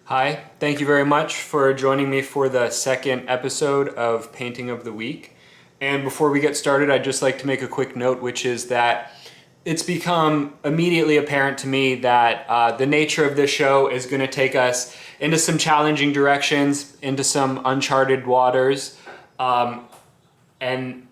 Hi, thank you very much for joining me for the second episode of Painting of the Week. And before we get started, I'd just like to make a quick note, which is that it's become immediately apparent to me that the nature of this show is going to take us into some challenging directions, into some uncharted waters. And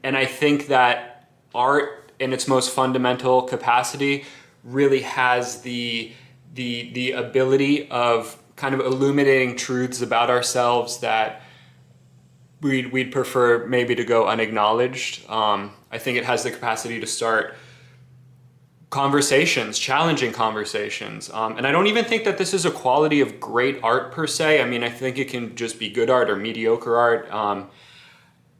I think that art in its most fundamental capacity really has the ability of kind of illuminating truths about ourselves that we'd prefer maybe to go unacknowledged. I think it has the capacity to start conversations, challenging conversations. And I don't even think that this is a quality of great art per se. I mean, I think it can just be good art or mediocre art.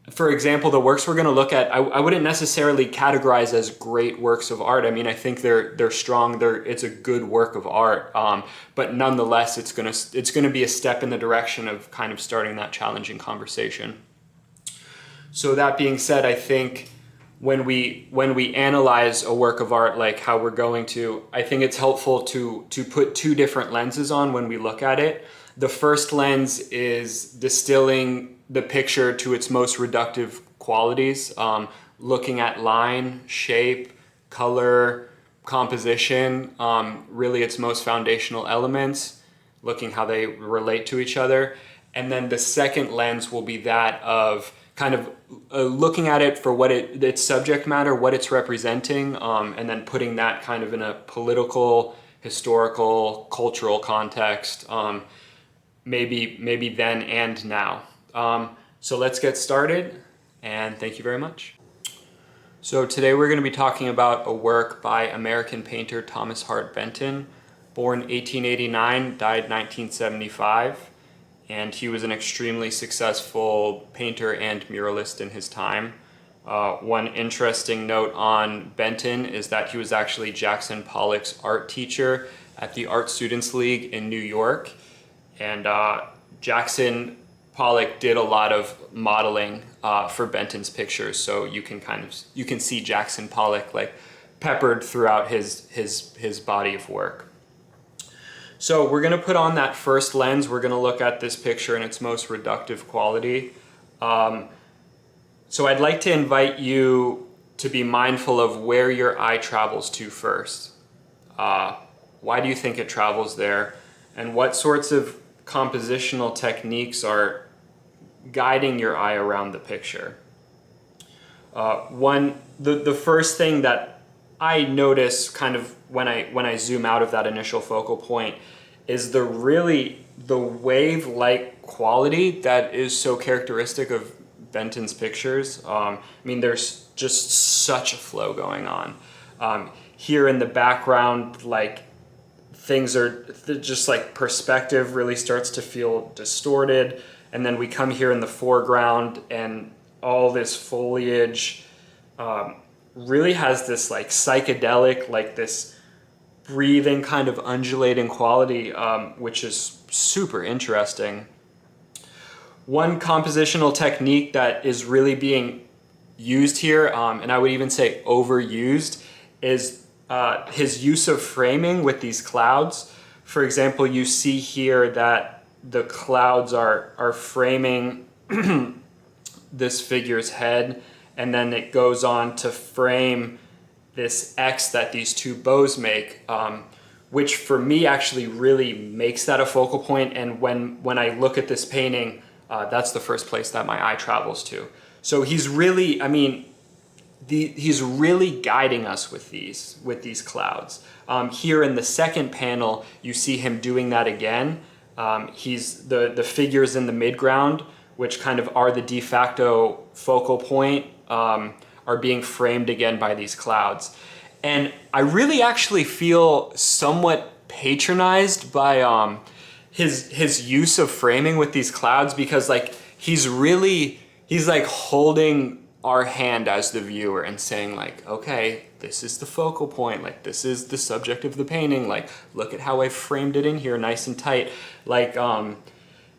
For example, the works we're going to look at, I wouldn't necessarily categorize as great works of art. I mean, I think they're strong. It's a good work of art, but nonetheless, it's gonna be a step in the direction of kind of starting that challenging conversation. So that being said, I think when we analyze a work of art like how we're going to, I think it's helpful to put two different lenses on when we look at it. The first lens is distilling the picture to its most reductive qualities, looking at line, shape, color, composition, really its most foundational elements, looking how they relate to each other. And then the second lens will be that of kind of looking at it for what its subject matter, what it's representing, and then putting that kind of in a political, historical, cultural context, maybe then and now. So let's get started, and thank you very much. So today we're going to be talking about a work by American painter Thomas Hart Benton, born 1889, died 1975, and he was an extremely successful painter and muralist in his time. One interesting note on Benton is that he was actually Jackson Pollock's art teacher at the Art Students League in New York, and Jackson Pollock did a lot of modeling for Benton's pictures, so you can see Jackson Pollock like peppered throughout his body of work. So we're going to put on that first lens. We're going to look at this picture in its most reductive quality. So I'd like to invite you to be mindful of where your eye travels to first. Why do you think it travels there? And what sorts of compositional techniques are guiding your eye around the picture? The first thing that I notice kind of when I zoom out of that initial focal point is the wave-like quality that is so characteristic of Benton's pictures. I mean, there's just such a flow going on. Here in the background, like things are just like perspective really starts to feel distorted. And then we come here in the foreground and all this foliage really has this like psychedelic, like this breathing kind of undulating quality, which is super interesting. One compositional technique that is really being used here, and I would even say overused, is his use of framing with these clouds. For example, you see here that the clouds are framing this figure's head, and then it goes on to frame this X that these two bows make, which for me actually really makes that a focal point. And when I look at this painting, that's the first place that my eye travels to. So he's really, I mean, he's really guiding us with these clouds. Here in the second panel, you see him doing that again. He's the figures in the midground, which kind of are the de facto focal point, are being framed again by these clouds. And I really actually feel somewhat patronized by his use of framing with these clouds, because like he's like holding our hand as the viewer and saying like, okay, this is the focal point, like this is the subject of the painting, like look at how I framed it in here nice and tight. Like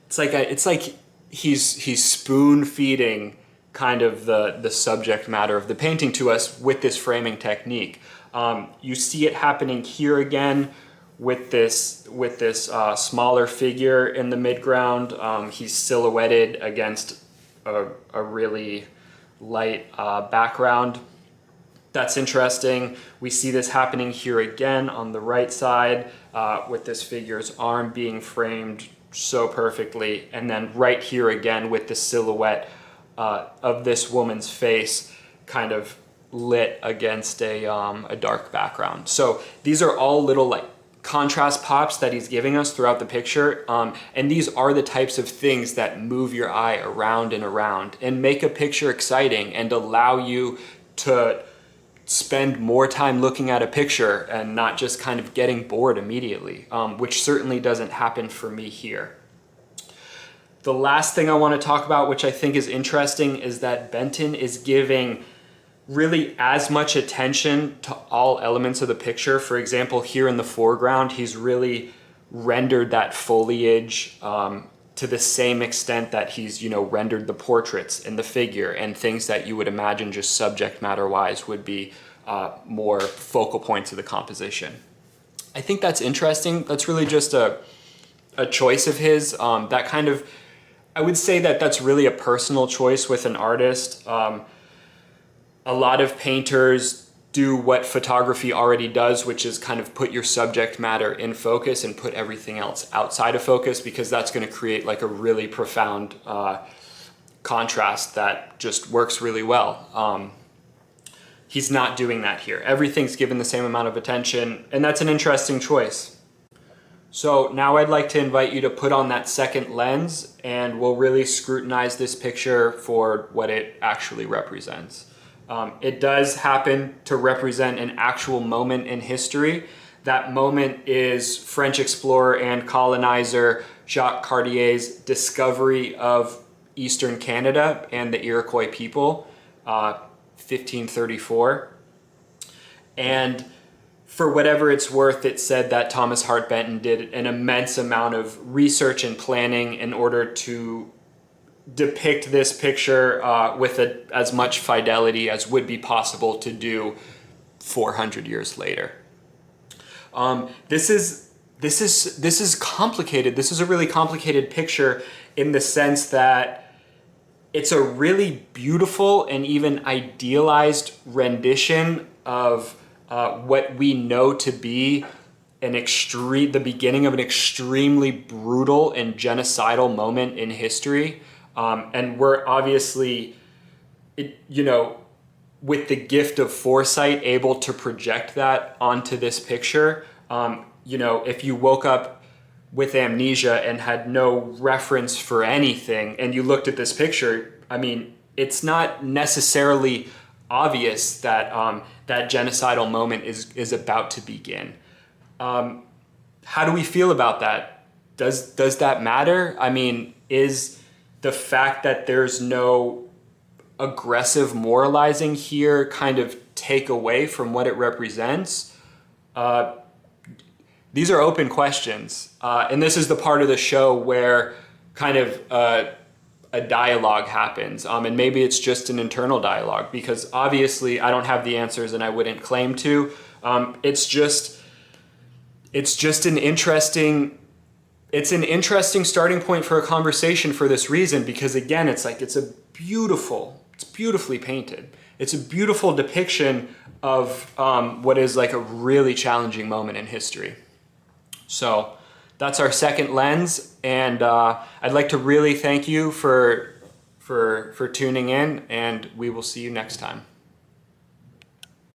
it's like he's spoon feeding kind of the subject matter of the painting to us with this framing technique. You see it happening here again with this smaller figure in the midground. He's silhouetted against a really light background. That's interesting. We see this happening here again on the right side with this figure's arm being framed so perfectly. And then right here again with the silhouette of this woman's face kind of lit against a dark background. So these are all little like contrast pops that he's giving us throughout the picture. And these are the types of things that move your eye around and around and make a picture exciting and allow you to spend more time looking at a picture and not just kind of getting bored immediately, which certainly doesn't happen for me here. The last thing I want to talk about, which I think is interesting, is that Benton is giving really as much attention to all elements of the picture. For example, here in the foreground, he's really rendered that foliage to the same extent that he's, rendered the portraits and the figure and things that you would imagine just subject matter wise would be more focal points of the composition. I think that's interesting. That's really just a choice of his. That kind of, I would say that that's really a personal choice with an artist. A lot of painters do what photography already does, which is kind of put your subject matter in focus and put everything else outside of focus, because that's going to create like a really profound contrast that just works really well. He's not doing that here. Everything's given the same amount of attention, and that's an interesting choice. So now I'd like to invite you to put on that second lens, and we'll really scrutinize this picture for what it actually represents. It does happen to represent an actual moment in history. That moment is French explorer and colonizer Jacques Cartier's discovery of Eastern Canada and the Iroquois people, 1534. And for whatever it's worth, it said that Thomas Hart Benton did an immense amount of research and planning in order to depict this picture with as much fidelity as would be possible to do 400 years later. This is complicated. This is a really complicated picture in the sense that it's a really beautiful and even idealized rendition of what we know to be the beginning of an extremely brutal and genocidal moment in history. And we're obviously, with the gift of foresight, able to project that onto this picture. If you woke up with amnesia and had no reference for anything and you looked at this picture, I mean, it's not necessarily obvious that that genocidal moment is about to begin. How do we feel about that? Does that matter? I mean, is the fact that there's no aggressive moralizing here kind of take away from what it represents? These are open questions. And this is the part of the show where kind of a dialogue happens. And maybe it's just an internal dialogue, because obviously I don't have the answers and I wouldn't claim to. It's just an interesting starting point for a conversation for this reason, because again, it's beautifully painted. It's a beautiful depiction of what is like a really challenging moment in history. So that's our second lens, and I'd like to really thank you for tuning in, and we will see you next time.